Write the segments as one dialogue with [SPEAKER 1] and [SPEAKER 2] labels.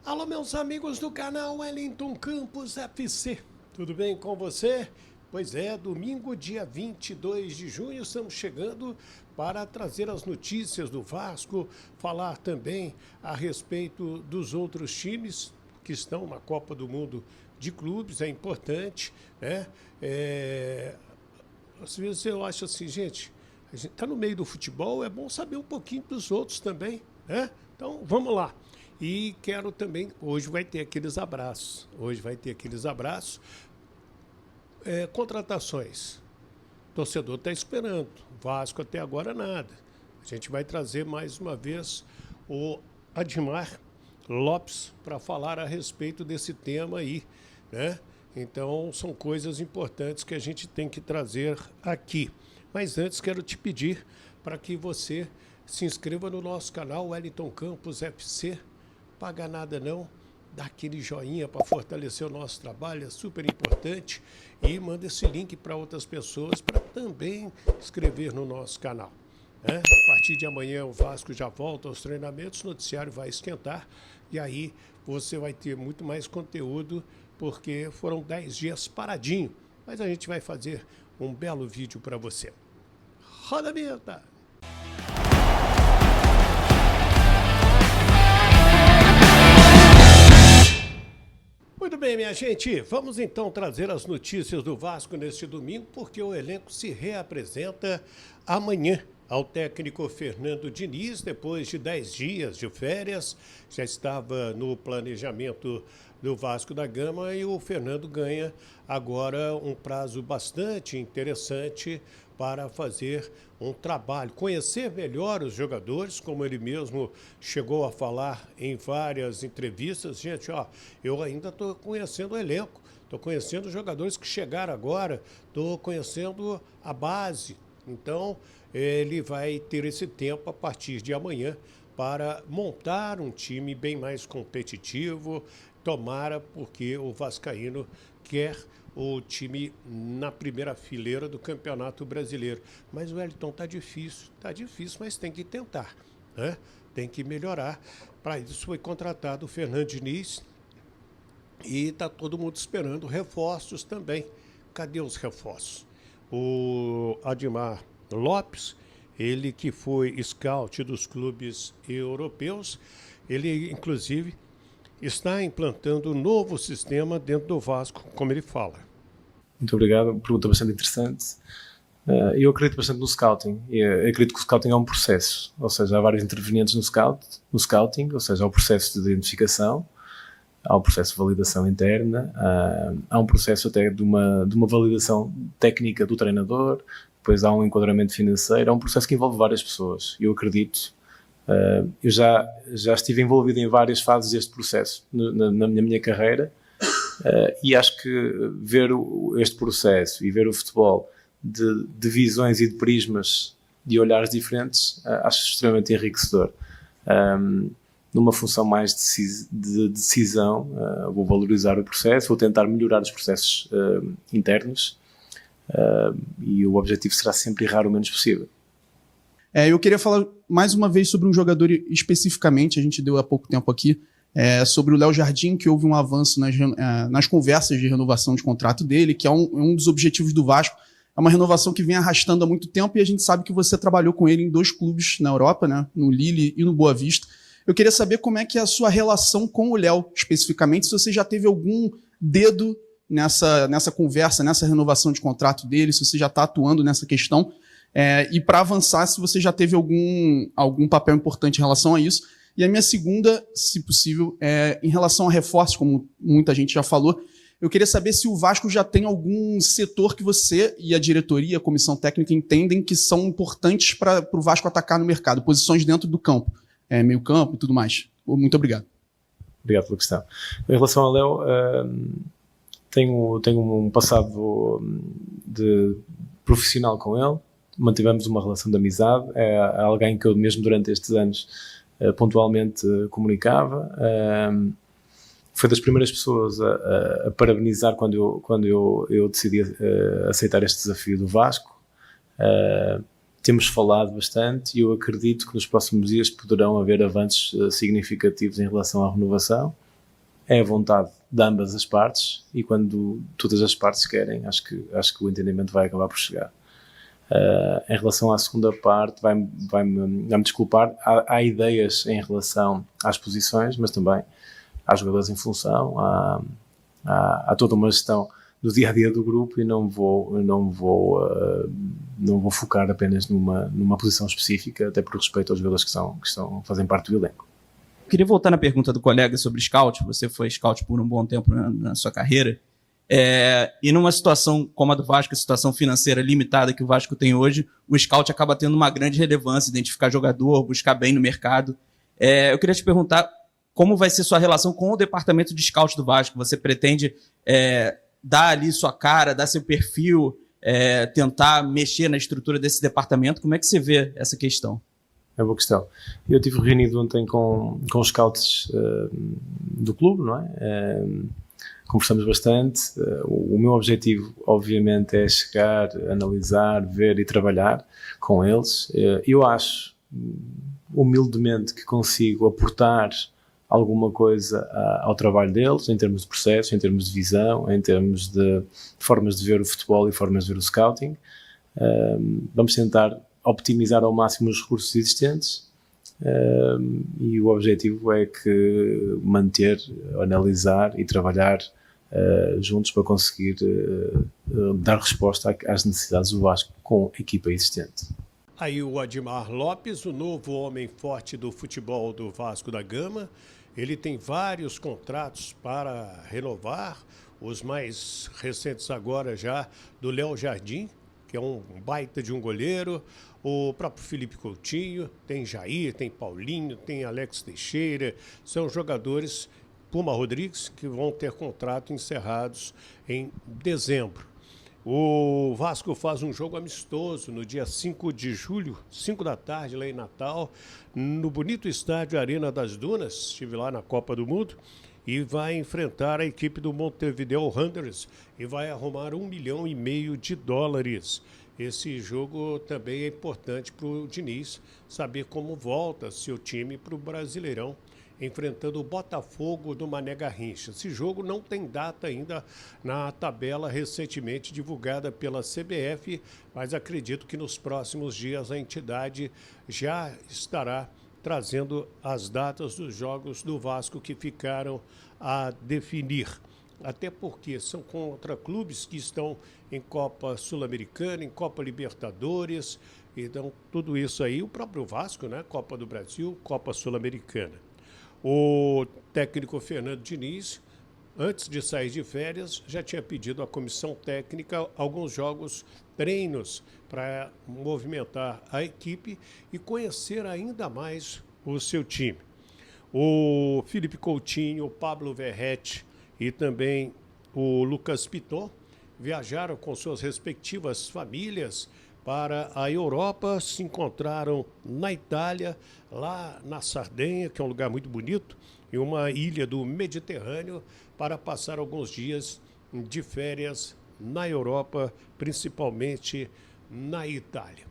[SPEAKER 1] Alô, meus amigos do canal Wellington Campos FC, tudo bem com você? Pois é, domingo, dia 22 de junho, estamos chegando para trazer as notícias do Vasco, falar também a respeito dos outros times que estão na Copa do Mundo de Clubes, é importante, né? Às vezes eu acho assim, gente, a gente está no meio do futebol, é bom saber um pouquinho dos outros também, né? Então, vamos lá. E quero também, hoje vai ter aqueles abraços, contratações. O torcedor está esperando, Vasco até agora nada. A gente vai trazer mais uma vez o Admar Lopes para falar a respeito desse tema aí, né? Então, são coisas importantes que a gente tem que trazer aqui. Mas antes, quero te pedir para que você se inscreva no nosso canal Wellington Campos FC. Paga nada não, dá aquele joinha para fortalecer o nosso trabalho, é super importante. E manda esse link para outras pessoas para também inscrever no nosso canal, né? A partir de amanhã o Vasco já volta aos treinamentos, o noticiário vai esquentar e aí você vai ter muito mais conteúdo, porque foram 10 dias paradinho. Mas a gente vai fazer um belo vídeo para você. Roda a vinheta! Muito bem, minha gente, vamos então trazer as notícias do Vasco neste domingo, porque o elenco se reapresenta amanhã ao técnico Fernando Diniz, depois de 10 dias de férias, já estava no planejamento do Vasco da Gama e o Fernando ganha agora um prazo bastante interessante para fazer um trabalho, conhecer melhor os jogadores, como ele mesmo chegou a falar em várias entrevistas. Gente, ó, eu ainda estou conhecendo o elenco, estou conhecendo os jogadores que chegaram agora, estou conhecendo a base. Então, ele vai ter esse tempo a partir de amanhã para montar um time bem mais competitivo. Tomara, porque o vascaíno quer o time na primeira fileira do Campeonato Brasileiro. Mas o Wellington tá difícil, mas tem que tentar, né? Tem que melhorar. Para isso foi contratado o Fernando Diniz e tá todo mundo esperando reforços também. Cadê os reforços? O Admar Lopes, ele que foi scout dos clubes europeus, ele inclusive está implantando um novo sistema dentro do Vasco, como ele fala.
[SPEAKER 2] Muito obrigado, pergunta bastante interessante. Eu acredito bastante no scouting. Eu acredito que o scouting é um processo, ou seja, há vários intervenientes no scouting, ou seja, há o processo de identificação, há o processo de validação interna, há um processo até de uma validação técnica do treinador, depois há um enquadramento financeiro, há um processo que envolve várias pessoas. Eu acredito. Eu já estive envolvido em várias fases deste processo na minha carreira, e acho que ver este processo e ver o futebol de visões e de prismas, de olhares diferentes, acho extremamente enriquecedor. Numa função mais de decisão, vou valorizar o processo, vou tentar melhorar os processos internos, e o objetivo será sempre errar o menos possível.
[SPEAKER 3] Eu queria falar mais uma vez sobre um jogador especificamente, a gente deu há pouco tempo aqui, sobre o Léo Jardim, que houve um avanço nas conversas de renovação de contrato dele, que é um dos objetivos do Vasco. É uma renovação que vem arrastando há muito tempo e a gente sabe que você trabalhou com ele em 2 clubes na Europa, né, no Lille e no Boa Vista. Eu queria saber como é que é a sua relação com o Léo, especificamente, se você já teve algum dedo nessa conversa, nessa renovação de contrato dele, se você já está atuando nessa questão. E para avançar, se você já teve algum papel importante em relação a isso. E a minha segunda, se possível, em relação a reforços, como muita gente já falou, eu queria saber se o Vasco já tem algum setor que você e a diretoria, a comissão técnica, entendem que são importantes para o Vasco atacar no mercado, posições dentro do campo, meio campo e tudo mais. Muito obrigado.
[SPEAKER 2] Obrigado pela questão. Em relação ao Léo, tenho um passado de profissional com ele. Mantivemos uma relação de amizade, é alguém que eu mesmo durante estes anos pontualmente comunicava. Foi das primeiras pessoas a parabenizar quando eu decidi aceitar este desafio do Vasco. Temos falado bastante e eu acredito que nos próximos dias poderão haver avanços significativos em relação à renovação. é a vontade de ambas as partes, e quando todas as partes querem, acho que o entendimento vai acabar por chegar. Em relação à segunda parte, vai-me desculpar, há ideias em relação às posições, mas também há jogadores em função, há toda uma gestão do dia-a-dia do grupo, e não vou focar apenas numa posição específica, até por respeito aos jogadores que fazem parte do elenco.
[SPEAKER 4] Queria voltar na pergunta do colega sobre scout. Você foi scout por um bom tempo na sua carreira. E numa situação como a do Vasco, a situação financeira limitada que o Vasco tem hoje, o scout acaba tendo uma grande relevância, identificar jogador, buscar bem no mercado. Eu queria te perguntar como vai ser sua relação com o departamento de scout do Vasco. Você pretende dar ali sua cara, dar seu perfil, tentar mexer na estrutura desse departamento? Como é que você vê essa questão?
[SPEAKER 2] É uma boa questão. Eu estive reunido ontem com os scouts do clube, não é? Conversamos bastante. O meu objetivo, obviamente, é chegar, analisar, ver e trabalhar com eles. Eu acho, humildemente, que consigo aportar alguma coisa ao trabalho deles, em termos de processos, em termos de visão, em termos de formas de ver o futebol e formas de ver o scouting. Vamos tentar optimizar ao máximo os recursos existentes, e o objetivo é que manter, analisar e trabalhar juntos para conseguir dar resposta às necessidades do Vasco com a equipa existente.
[SPEAKER 1] Aí o Admar Lopes, o novo homem forte do futebol do Vasco da Gama. Ele tem vários contratos para renovar, os mais recentes agora já do Léo Jardim, que é um baita de um goleiro, o próprio Felipe Coutinho, tem Jair, tem Paulinho, tem Alex Teixeira, são jogadores, Puma Rodrigues, que vão ter contrato encerrados em dezembro. O Vasco faz um jogo amistoso no dia 5 de julho, 5 da tarde, lá em Natal, no bonito estádio Arena das Dunas, estive lá na Copa do Mundo, e vai enfrentar a equipe do Montevideo Wanderers e vai arrumar $1,5 milhão. Esse jogo também é importante para o Diniz saber como volta seu time para o Brasileirão, enfrentando o Botafogo do Mané Garrincha. Esse jogo não tem data ainda na tabela recentemente divulgada pela CBF, mas acredito que nos próximos dias a entidade já estará trazendo as datas dos jogos do Vasco que ficaram a definir. Até porque são contra clubes que estão em Copa Sul-Americana, em Copa Libertadores, então tudo isso aí, o próprio Vasco, né? Copa do Brasil, Copa Sul-Americana. O técnico Fernando Diniz, antes de sair de férias, já tinha pedido à comissão técnica alguns jogos, treinos, para movimentar a equipe e conhecer ainda mais o seu time. O Felipe Coutinho, o Pablo Verrete e também o Lucas Piton viajaram com suas respectivas famílias para a Europa, se encontraram na Itália, lá na Sardenha, que é um lugar muito bonito, em uma ilha do Mediterrâneo, para passar alguns dias de férias na Europa, principalmente na Itália.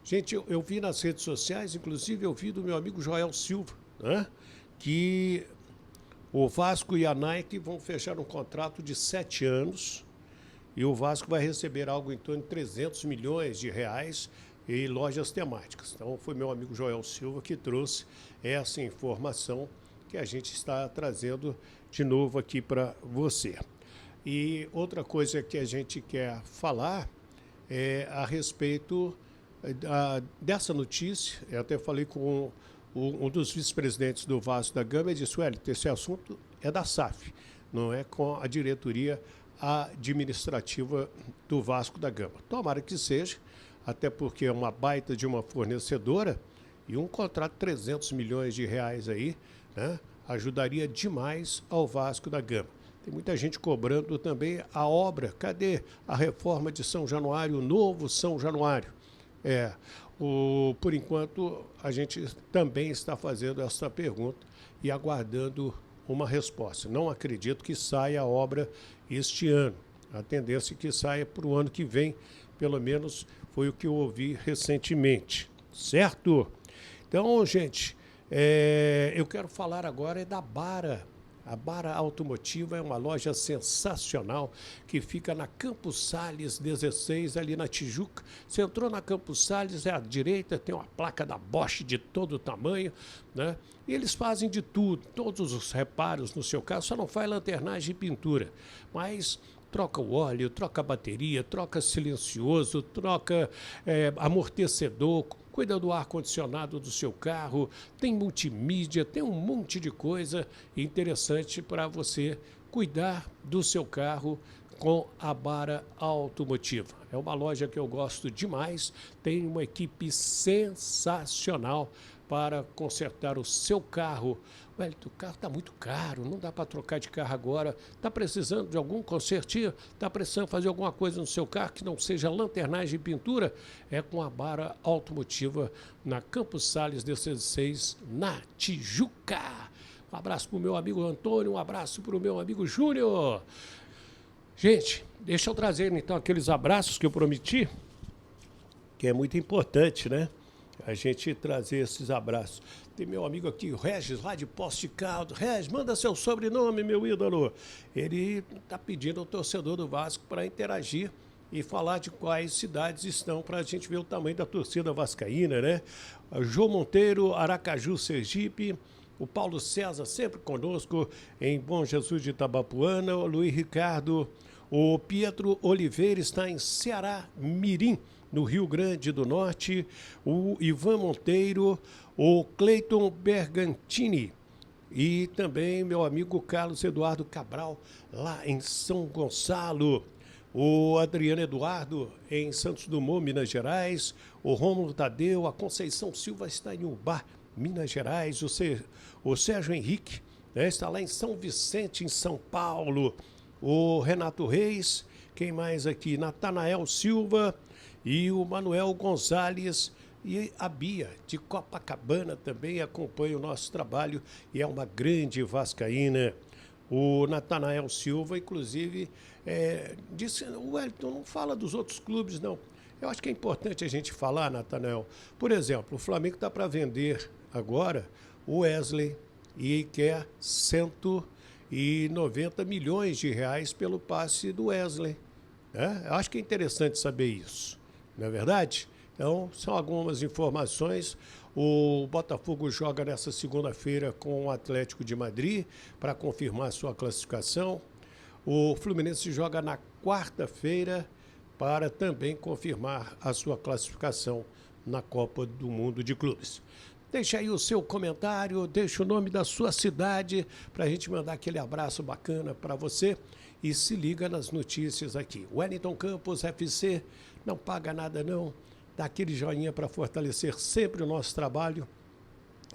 [SPEAKER 1] Gente, eu vi nas redes sociais, inclusive eu vi do meu amigo Joel Silva, né, que o Vasco e a Nike vão fechar um contrato de 7 anos e o Vasco vai receber algo em torno de R$300 milhões em lojas temáticas. Então, foi meu amigo Joel Silva que trouxe essa informação que a gente está trazendo de novo aqui para você. E outra coisa que a gente quer falar é a respeito dessa notícia. Eu até falei com um dos vice-presidentes do Vasco da Gama e disse: Wellington, esse assunto é da SAF, não é com a diretoria administrativa do Vasco da Gama. Tomara que seja, até porque é uma baita de uma fornecedora e um contrato de R$300 milhões aí, né, ajudaria demais ao Vasco da Gama. Tem muita gente cobrando também a obra. Cadê a reforma de São Januário, o novo São Januário? Por enquanto, a gente também está fazendo essa pergunta e aguardando uma resposta. Não acredito que saia a obra este ano. A tendência é que saia para o ano que vem, pelo menos foi o que eu ouvi recentemente. Certo? Então, gente, eu quero falar agora da Bara A Bara Automotiva é uma loja sensacional que fica na Campos Sales 16, ali na Tijuca. Você entrou na Campos Sales, à direita tem uma placa da Bosch de todo tamanho, né? E eles fazem de tudo, todos os reparos no seu carro, só não faz lanternagem e pintura, mas troca o óleo, troca a bateria, troca silencioso, troca amortecedor, cuida do ar-condicionado do seu carro, tem multimídia, tem um monte de coisa interessante para você cuidar do seu carro com a Bara Automotiva. É uma loja que eu gosto demais, tem uma equipe sensacional para consertar o seu carro. Wellington, o carro está muito caro, não dá para trocar de carro agora. Está precisando de algum consertinho? Está precisando fazer alguma coisa no seu carro que não seja lanternagem e pintura? É com a Bara Automotiva na Campos Sales 16, na Tijuca. Um abraço para o meu amigo Antônio, um abraço para o meu amigo Júnior. Gente, deixa eu trazer então aqueles abraços que eu prometi, que é muito importante, né? A gente trazer esses abraços. Tem meu amigo aqui, o Regis, lá de Poste Caldo. Regis, manda seu sobrenome, meu ídolo. Ele está pedindo ao torcedor do Vasco para interagir e falar de quais cidades estão para a gente ver o tamanho da torcida vascaína, né? O João Monteiro, Aracaju, Sergipe. O Paulo César sempre conosco em Bom Jesus de Itabapuana. O Luiz Ricardo. O Pietro Oliveira está em Ceará Mirim, no Rio Grande do Norte. O Ivan Monteiro, o Cleiton Bergantini e também meu amigo Carlos Eduardo Cabral, lá em São Gonçalo. O Adriano Eduardo, em Santos Dumont, Minas Gerais. O Rômulo Tadeu, a Conceição Silva está em Ubá, Minas Gerais. O Sérgio Henrique, né, está lá em São Vicente, em São Paulo. O Renato Reis, quem mais aqui? Natanael Silva e o Manuel Gonzalez e a Bia, de Copacabana, também acompanha o nosso trabalho e é uma grande vascaína. O Natanael Silva, inclusive, disse, o Wellington, não fala dos outros clubes, não. Eu acho que é importante a gente falar, Natanael. Por exemplo, o Flamengo está para vender agora o Wesley e quer 190 milhões de reais pelo passe do Wesley. Né? Eu acho que é interessante saber isso, não é verdade? Então, são algumas informações. O Botafogo joga nessa segunda-feira com o Atlético de Madrid para confirmar sua classificação. O Fluminense joga na quarta-feira para também confirmar a sua classificação na Copa do Mundo de Clubes. Deixa aí o seu comentário, deixa o nome da sua cidade para a gente mandar aquele abraço bacana para você e se liga nas notícias aqui. Wellington Campos FC, não paga nada não, dá aquele joinha para fortalecer sempre o nosso trabalho.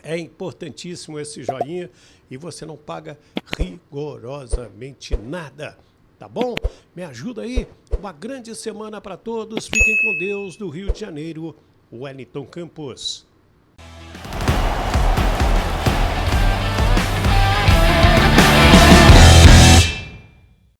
[SPEAKER 1] É importantíssimo esse joinha e você não paga rigorosamente nada, tá bom? Me ajuda aí, uma grande semana para todos, fiquem com Deus do Rio de Janeiro, Wellington Campos.